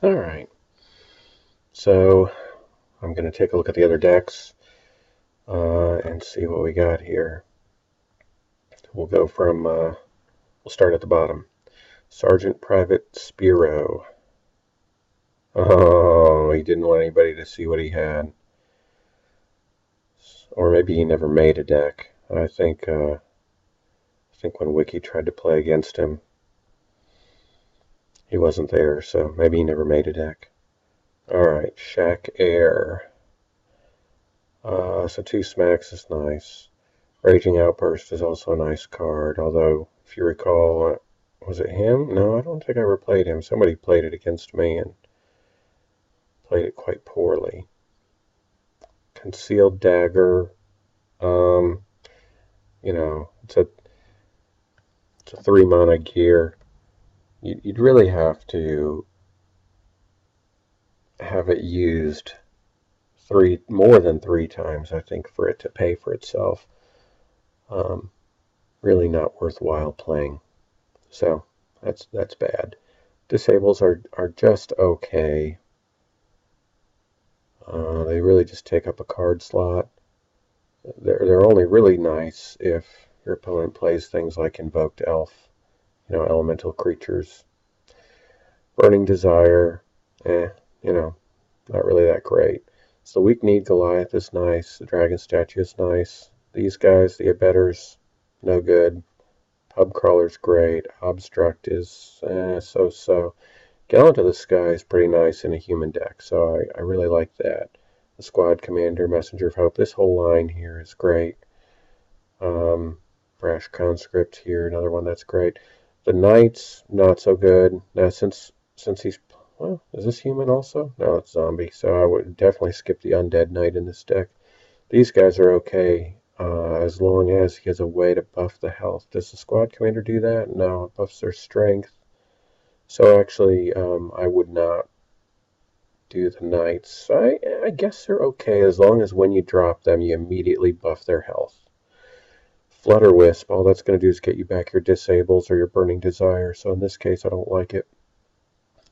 Alright, so I'm going to take a look at the other decks and see what we got here. We'll go from, we'll start at the bottom. Sergeant Private Spiro. Oh, he didn't want anybody to see what he had. Or maybe he never made a deck. I think when Wiki tried to play against him, he wasn't there, so maybe he never made a deck. Alright, Shack Air. So 2 smacks is nice. Raging Outburst is also a nice card, although, if you recall, was it him? No, I don't think I ever played him. Somebody played it against me and played it quite poorly. Concealed Dagger, um, it's a 3-mana gear. You'd really have to have it used more than 3 times, I think, for it to pay for itself. Really not worthwhile playing. So that's bad. Disables are just okay. They really just take up a card slot. They're only really nice if your opponent plays things like Invoked Elf, elemental creatures. Burning Desire, not really that great. So Weak Kneed Goliath is nice. The Dragon Statue is nice. These guys, the Abettors, no good. Pub Crawler's great. Obstruct is so-so. Gallant of the Sky is pretty nice in a human deck, so I really like that. The Squad Commander, Messenger of Hope, this whole line here is great. Brash Conscript here, another one that's great. The Knights, not so good. Now, since he's, well, is this human also? No, it's zombie, so I would definitely skip the Undead Knight in this deck. These guys are okay, as long as he has a way to buff the health. Does the Squad Commander do that? No, it buffs their strength. So actually, I would not do the Knights. I guess they're okay as long as when you drop them, you immediately buff their health. Flutter Wisp, all that's going to do is get you back your Disables or your Burning Desire, so in this case, I don't like it.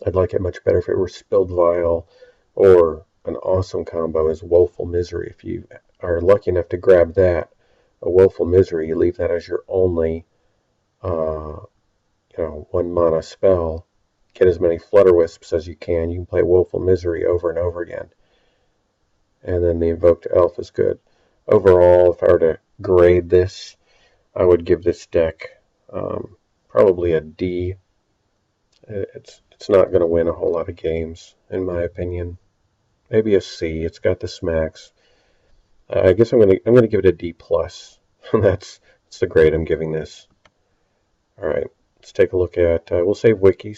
I'd like it much better if it were Spilled Vial, or an awesome combo is Woeful Misery. If you are lucky enough to grab that, a Woeful Misery, you leave that as your only 1-mana spell. Get as many Flutter Wisps as you can. You can play Woeful Misery over and over again. And then the Invoked Elf is good. Overall, if I were to grade this, I would give this deck probably a D. It's not going to win a whole lot of games, in my opinion. Maybe a C. It's got the smacks. I guess I'm gonna give it a D plus. That's the grade I'm giving this. All right, let's take a look at. We'll save Wiki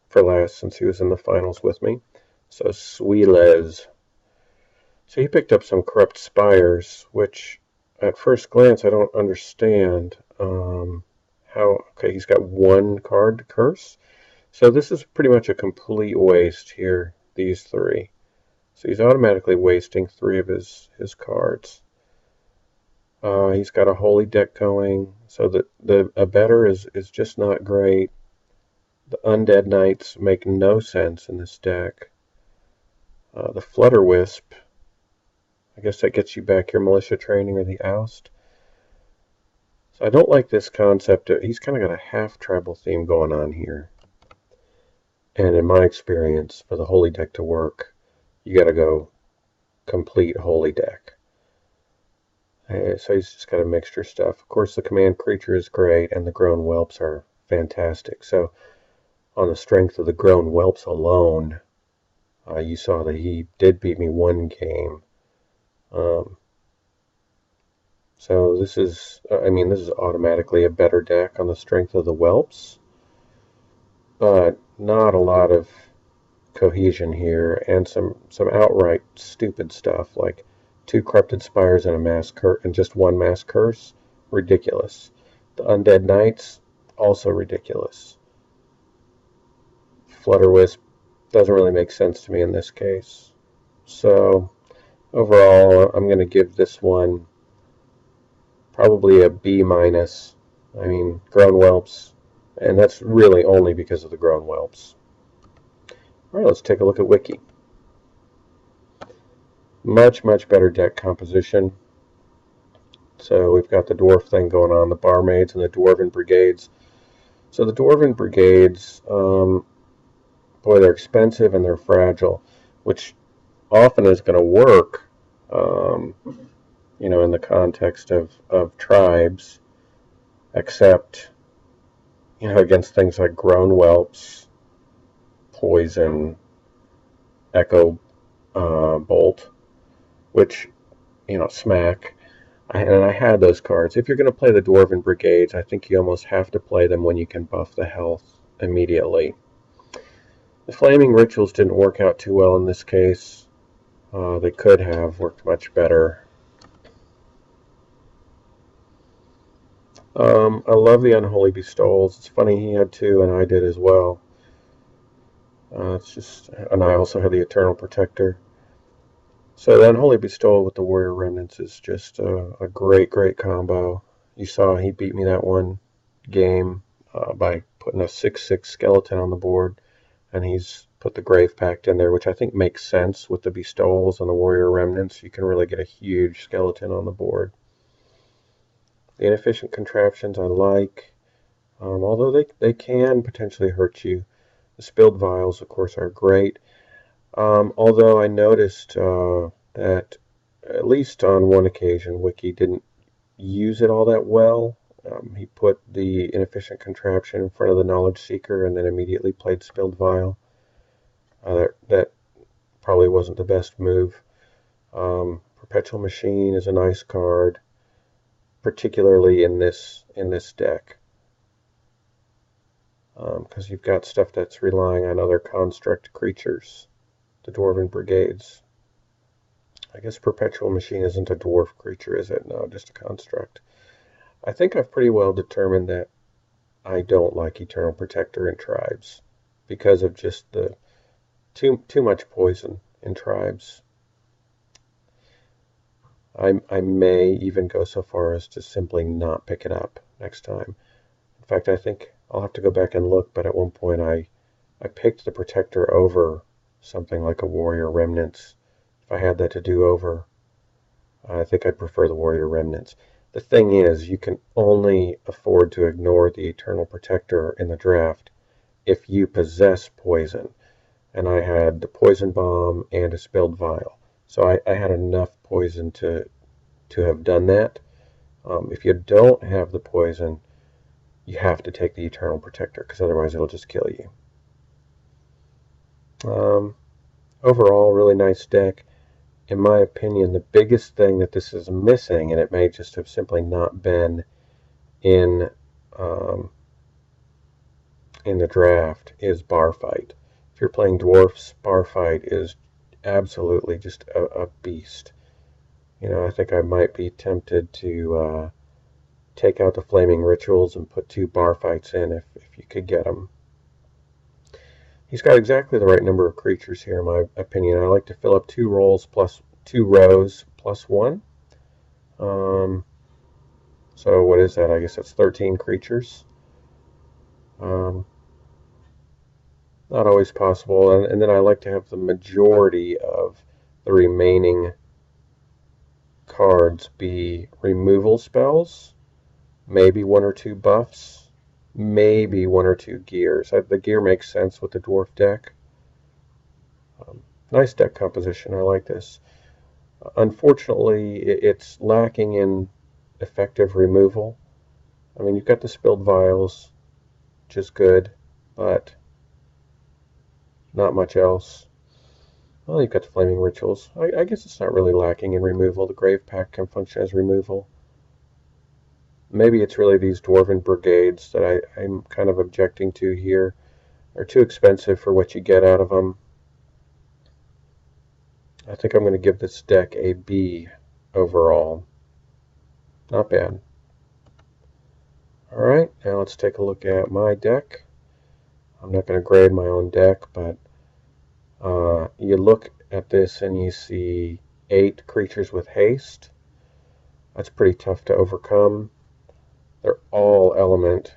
for last, since he was in the finals with me. So Suilez. So he picked up some Corrupt Spires, which at first glance I don't understand. Okay, he's got 1 card to curse. So this is pretty much a complete waste here, these 3. So he's automatically wasting 3 of his cards. He's got a holy deck going, so the Abetter is just not great. The Undead Knights make no sense in this deck. The Flutter Wisp, I guess that gets you back your Militia Training or the Oust. So I don't like this concept. He's kind of got a half tribal theme going on here. And in my experience, for the holy deck to work, you got to go complete holy deck. So he's just got a mixture stuff. Of course, the command creature is great, and the grown whelps are fantastic. So on the strength of the grown whelps alone, you saw that he did beat me 1 game. So this is automatically a better deck on the strength of the whelps, but not a lot of cohesion here, and some outright stupid stuff like 2 Corrupted Spires and and just 1 Mass Curse. Ridiculous. The Undead Knights, also ridiculous. Flutter Wisp doesn't really make sense to me in this case. So overall, I'm going to give this one probably a B minus. I mean, grown whelps, and that's really only because of the grown whelps. Alright, let's take a look at Wiki. Much, much better deck composition. So we've got the dwarf thing going on, the barmaids and the dwarven brigades. So the dwarven brigades, boy, they're expensive and they're fragile, which often is going to work, in the context of tribes, except, against things like grown whelps, poison, echo bolt, which, smack. And I had those cards. If you're going to play the Dwarven Brigades, I think you almost have to play them when you can buff the health immediately. The Flaming Rituals didn't work out too well in this case. They could have worked much better. I love the Unholy Bestowals. It's funny he had two and I did as well. And I also had the Eternal Protector. So the Unholy Bestowal with the Warrior Remnants is just a great, great combo. You saw he beat me that one game by putting a 6/6 skeleton on the board, and he's put the Grave Pact in there, which I think makes sense with the Bestowals and the Warrior Remnants. You can really get a huge skeleton on the board. The Inefficient Contraptions I like, although they can potentially hurt you. The Spilled Vials, of course, are great. Although I noticed that, at least on one occasion, Wiki didn't use it all that well. He put the Inefficient Contraption in front of the Knowledge Seeker and then immediately played Spilled Vial. That probably wasn't the best move. Perpetual Machine is a nice card, particularly in this deck, because you've got stuff that's relying on other construct creatures. The Dwarven Brigades. I guess Perpetual Machine isn't a dwarf creature, is it? No, just a construct. I think I've pretty well determined that I don't like Eternal Protector in tribes because of just the too much poison in tribes. I may even go so far as to simply not pick it up next time. In fact, I think I'll have to go back and look, but at one point I picked the Protector over something like a Warrior Remnants. If I had that to do over, I think I'd prefer the Warrior Remnants. The thing is, you can only afford to ignore the Eternal Protector in the draft if you possess poison. And I had the Poison Bomb and a Spilled Vial. So I had enough poison to have done that. If you don't have the poison, you have to take the Eternal Protector, because otherwise it'll just kill you. Overall, really nice deck. In my opinion, the biggest thing that this is missing, and it may just have simply not been in the draft, is Bar Fight. If you're playing Dwarfs, Bar Fight is absolutely just a beast. I think I might be tempted to take out the Flaming Rituals and put 2 Bar Fights in if you could get them. He's got exactly the right number of creatures here, in my opinion. I like to fill up 2 rows plus 1. So what is that? I guess that's 13 creatures. Not always possible. And then I like to have the majority of the remaining cards be removal spells, maybe 1 or 2 buffs, maybe 1 or 2 gears. The gear makes sense with the dwarf deck. Nice deck composition. I like this. Unfortunately, it's lacking in effective removal. I mean, you've got the Spilled Vials, which is good, but not much else. Well, you've got the Flaming Rituals. I guess it's not really lacking in removal. The Grave Pact can function as removal. Maybe it's really these Dwarven Brigades that I'm kind of objecting to here. They're too expensive for what you get out of them. I think I'm going to give this deck a B overall. Not bad. Alright, now let's take a look at my deck. I'm not going to grade my own deck, but you look at this and you see 8 creatures with haste. That's pretty tough to overcome. They're all element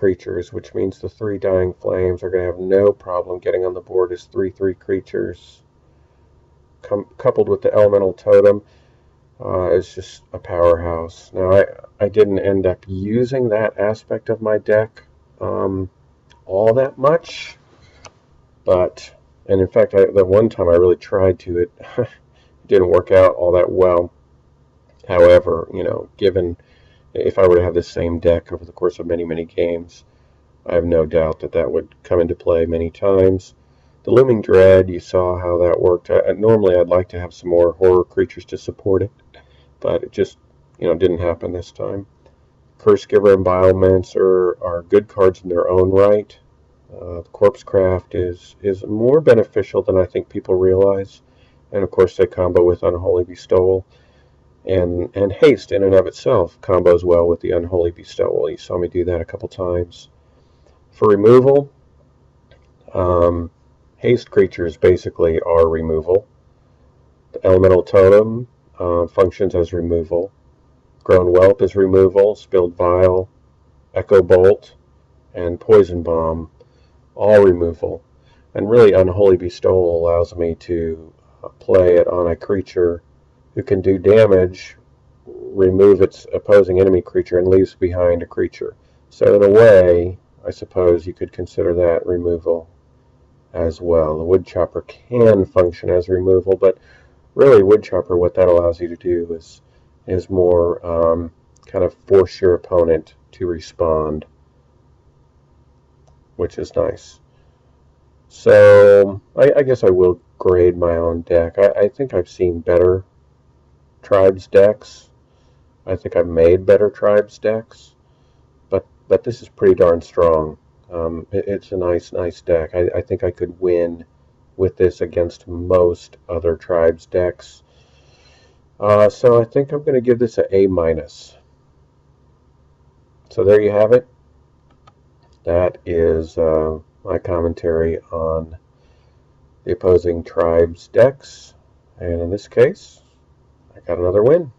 creatures, which means the 3 Dying Flames are going to have no problem getting on the board as 3/3 creatures. Coupled with the Elemental Totem, is just a powerhouse. Now, I didn't end up using that aspect of my deck all that much, and in fact, the one time I really tried to, it didn't work out all that well. However, given if I were to have the same deck over the course of many, many games, I have no doubt that would come into play many times. The Looming Dread, you saw how that worked. Normally, I'd like to have some more horror creatures to support it, but it just, didn't happen this time. Cursegiver and Biomancer are good cards in their own right. The Corpsecraft is more beneficial than I think people realize, and of course they combo with Unholy Bestowal, and Haste in and of itself combos well with the Unholy Bestowal. You saw me do that a couple times. For removal, Haste creatures basically are removal. The Elemental Totem functions as removal. Grown Whelp is removal. Spilled Vial, Echo Bolt, and Poison Bomb, all removal. And really, Unholy Bestowal allows me to play it on a creature who can do damage, remove its opposing enemy creature, and leaves behind a creature. So in a way, I suppose you could consider that removal as well. The Woodchopper can function as removal, but really Woodchopper, what that allows you to do is more kind of force your opponent to respond, which is nice. So I guess I will grade my own deck. I think I've seen better Tribes decks. I think I've made better Tribes decks, but this is pretty darn strong. It's a nice deck. I think I could win with this against most other Tribes decks. So I think I'm going to give this an A-. So there you have it. That is my commentary on the opposing Tribes decks. And in this case, I got another win.